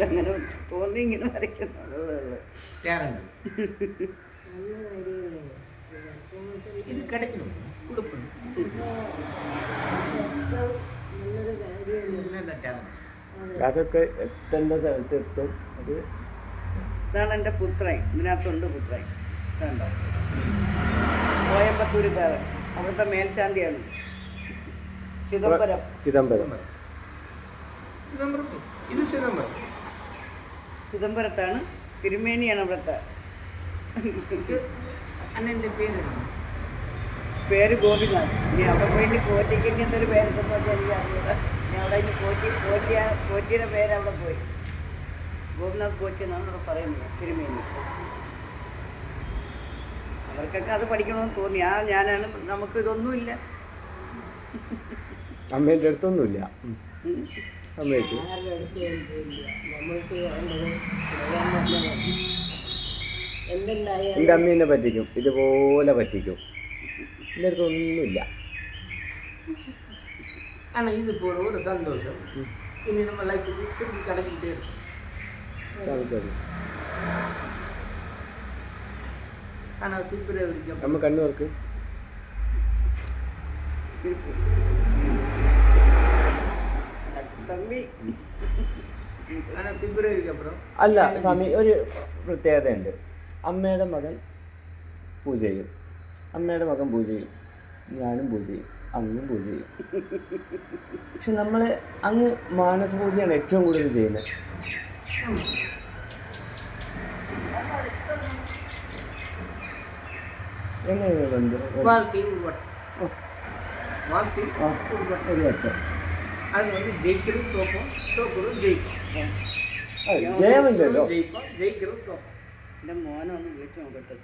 അങ്ങനെ തോന്നി ഇങ്ങനെ വരയ്ക്കുന്നത്. ഇത് കിടക്കണം കൊടുക്കണം. അതൊക്കെ എത്തേണ്ട സ്ഥലത്ത് എത്തും. അത് ഇതാണ് എൻ്റെ പുത്രൻ. ഇതിനകത്തുണ്ട് പുത്രൻ. ഇതുണ്ടോ, കോയമ്പത്തൂരുകാരൻ, അവിടുത്തെ മേൽശാന്തിയാണ്. ചിദംബരം. ഇത് ചിദംബരത്താണ്. തിരുമേനിയാണ് അവിടുത്തെ. അണ്ണൻ്റെ പേര് ഗോപിനാഥ്. ഇനി അവിടെ പോയിട്ട് കോറ്റിക്ക് എന്തൊരു പേരെന്തെന്ന് വെച്ചാൽ എനിക്ക് അറിയില്ല. ഞാൻ അവിടെ ഇനി കോറ്റിയുടെ പേര് അവിടെ പോയി. ഗോപിനാഥ് കോറ്റി എന്നാണ് അവിടെ പറയുന്നത്, തിരുമേനി. അവർക്കൊക്കെ അത് പഠിക്കണമെന്ന് തോന്നി. ഞാനാണ്. നമുക്ക് ഇതൊന്നുമില്ല. അമ്മേൻ്റെ അടുത്തൊന്നുമില്ല. അമ്മ ചേച്ചി എൻ്റെ അമ്മേനെ പറ്റിക്കും, ഇതുപോലെ പറ്റിക്കും. എൻ്റെ അടുത്തൊന്നുമില്ല. ஆனா இது போற ஒரு சந்தோஷம். இனி நம்ம லைஃப் திருப்பி கிடைக்கிட்டே இருக்கும். சரி. ஆனா பிப்ரவரிக்கு நம்ம கண்ணு வருக்கு തമ്പി. ஆனா பிப்ரவரிக்கு அப்புறம் അല്ല സ്വാമി, ഒരു പ്രത്യേകതയുണ്ട്. അമ്മയുടെ മകൻ പൂജ ചെയ്യും, അമ്മയുടെ മകൻ പൂജ ചെയ്യും, ഞാനും പൂജ ചെയ്യും, അങ്ങും പൂജ ചെയ്യും. പക്ഷെ നമ്മൾ അങ്ങ് മാനസ പൂജയാണ് ഏറ്റവും കൂടുതൽ ചെയ്യുന്നത്. എങ്ങനെയാണ് ബന്ധം? ഒരു വട്ടം அது வந்து ஜெயிக்கிறது தோப்போம், தோக்குறது ஜெயிக்கும். ജയമില്ലല്ലോ. ஜெயிக்கிறதும் தோப்போம். എൻ്റെ മോനെ ഒന്ന് വിളിച്ചു നോക്കട്ടെ.